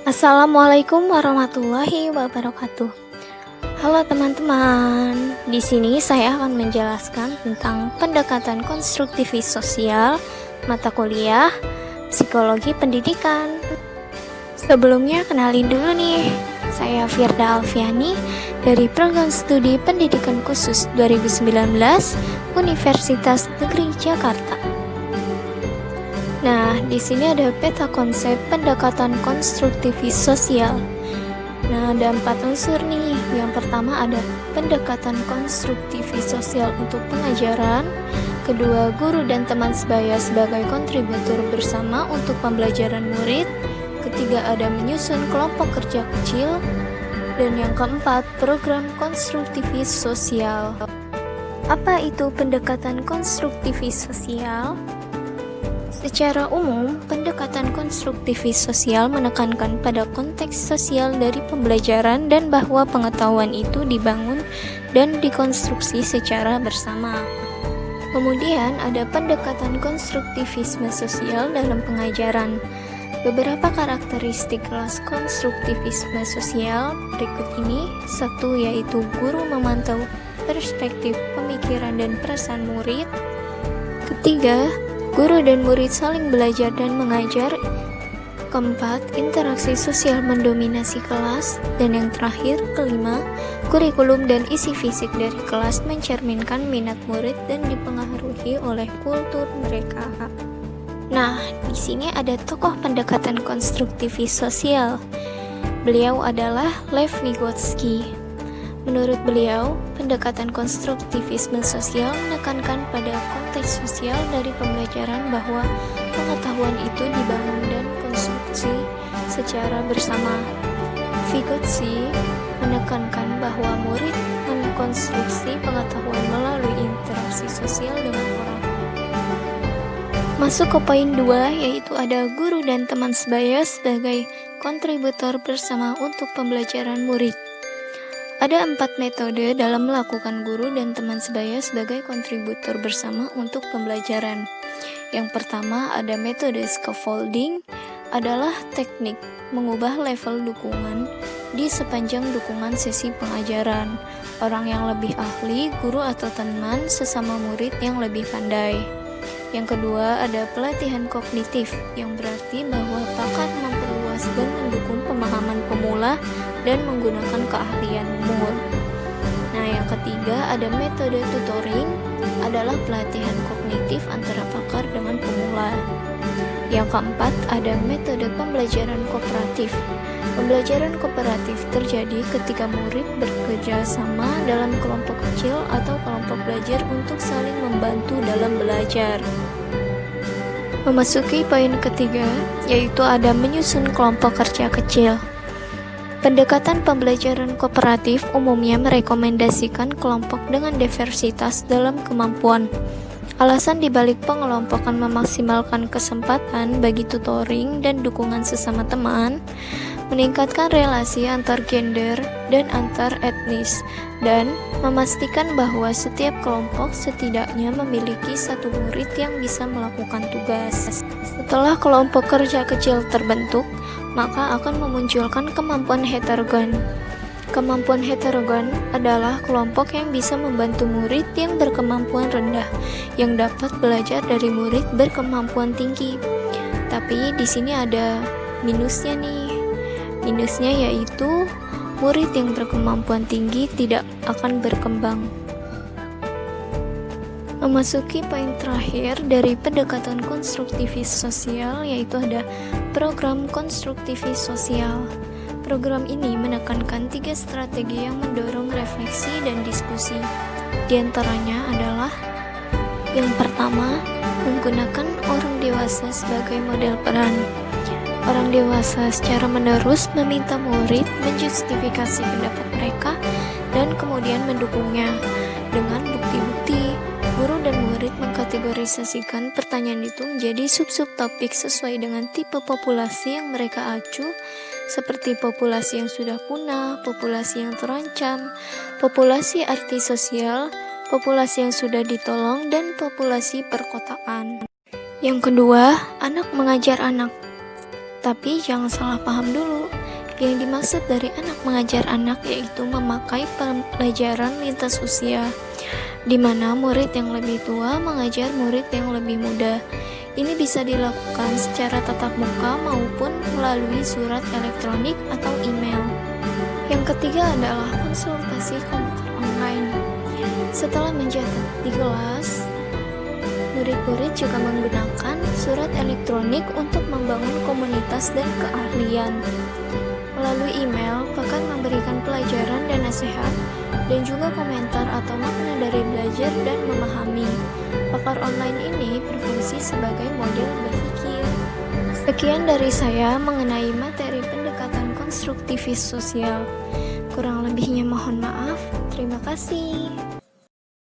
Assalamualaikum warahmatullahi wabarakatuh. Halo teman-teman, di sini saya akan menjelaskan tentang pendekatan konstruktivis sosial, mata kuliah, psikologi pendidikan. Sebelumnya kenalin dulu nih, saya Firda Alfiani dari Program Studi Pendidikan Khusus 2019 Universitas Negeri Jakarta. Nah, di sini ada peta konsep pendekatan konstruktivis sosial. Nah, ada 4 unsur nih. Yang pertama ada pendekatan konstruktivis sosial untuk pengajaran. Kedua, guru dan teman sebaya sebagai kontributor bersama untuk pembelajaran murid. Ketiga, ada menyusun kelompok kerja kecil. Dan yang keempat, program konstruktivis sosial. Apa itu pendekatan konstruktivis sosial? Secara umum, pendekatan konstruktivis sosial menekankan pada konteks sosial dari pembelajaran dan bahwa pengetahuan itu dibangun dan dikonstruksi secara bersama. Kemudian ada pendekatan konstruktivisme sosial dalam pengajaran. Beberapa karakteristik kelas konstruktivisme sosial berikut ini. 1. Yaitu guru memantau perspektif, pemikiran, dan perasaan murid. Ketiga, guru dan murid saling belajar dan mengajar. Keempat, interaksi sosial mendominasi kelas. Dan yang terakhir, kelima, kurikulum dan isi fisik dari kelas mencerminkan minat murid dan dipengaruhi oleh kultur mereka. Nah, di sini ada tokoh pendekatan konstruktivis sosial. Beliau adalah Lev Vygotsky. Menurut beliau, pendekatan konstruktivisme sosial menekankan pada konteks sosial dari pembelajaran bahwa pengetahuan itu dibangun dan konstruksi secara bersama. Vygotsky menekankan bahwa murid mengkonstruksi pengetahuan melalui interaksi sosial dengan orang. Masuk ke poin 2, yaitu ada guru dan teman sebaya sebagai kontributor bersama untuk pembelajaran murid. Ada 4 metode dalam melakukan guru dan teman sebaya sebagai kontributor bersama untuk pembelajaran. Yang pertama ada metode scaffolding, adalah teknik mengubah level dukungan di sepanjang dukungan sesi pengajaran. Orang yang lebih ahli, guru atau teman sesama murid yang lebih pandai. Yang kedua ada pelatihan kognitif, yang berarti bahwa pakar memperluas dan mendukung pemahaman pemula dan menggunakan keahlian umur. Nah, yang ketiga ada metode tutoring, adalah pelatihan kognitif antara pakar dengan pemula. Yang keempat ada metode pembelajaran kooperatif. Pembelajaran kooperatif terjadi ketika murid bekerja sama dalam kelompok kecil atau kelompok belajar untuk saling membantu dalam belajar. Memasuki poin ketiga, yaitu ada menyusun kelompok kerja kecil. Pendekatan pembelajaran kooperatif umumnya merekomendasikan kelompok dengan diversitas dalam kemampuan. Alasan dibalik pengelompokan memaksimalkan kesempatan bagi tutoring dan dukungan sesama teman, meningkatkan relasi antar gender dan antar etnis, dan memastikan bahwa setiap kelompok setidaknya memiliki satu murid yang bisa melakukan tugas. Setelah kelompok kerja kecil terbentuk, maka akan memunculkan kemampuan heterogen. Kemampuan heterogen adalah kelompok yang bisa membantu murid yang berkemampuan rendah, yang dapat belajar dari murid berkemampuan tinggi. Tapi di sini ada minusnya nih. Minusnya yaitu murid yang berkemampuan tinggi tidak akan berkembang. Memasuki poin terakhir dari pendekatan konstruktivis sosial, yaitu ada program konstruktivis sosial. Program ini menekankan 3 strategi yang mendorong refleksi dan diskusi. Di antaranya adalah yang pertama, menggunakan orang dewasa sebagai model peran. Orang dewasa secara menerus meminta murid menjustifikasi pendapat mereka dan kemudian mendukungnya. Dengan bukti-bukti, guru dan murid mengkategorisasikan pertanyaan itu menjadi sub-sub topik sesuai dengan tipe populasi yang mereka acu, seperti populasi yang sudah punah, populasi yang terancam, populasi arti sosial, populasi yang sudah ditolong, dan populasi perkotaan. Yang kedua, anak mengajar anak. Tapi jangan salah paham dulu. Yang dimaksud dari anak mengajar anak yaitu memakai pelajaran lintas usia, di mana murid yang lebih tua mengajar murid yang lebih muda. Ini bisa dilakukan secara tatap muka maupun melalui surat elektronik atau email. Yang ketiga adalah konsultasi komputer online. Setelah mencatat di kelas, murid-murid juga menggunakan surat elektronik untuk membangun komunitas dan keahlian. Melalui email, bahkan memberikan pelajaran dan nasihat, dan juga komentar atau makna dari belajar dan memahami. Pakar online ini berfungsi sebagai model berpikir. Sekian dari saya mengenai materi pendekatan konstruktivis sosial. Kurang lebihnya mohon maaf. Terima kasih.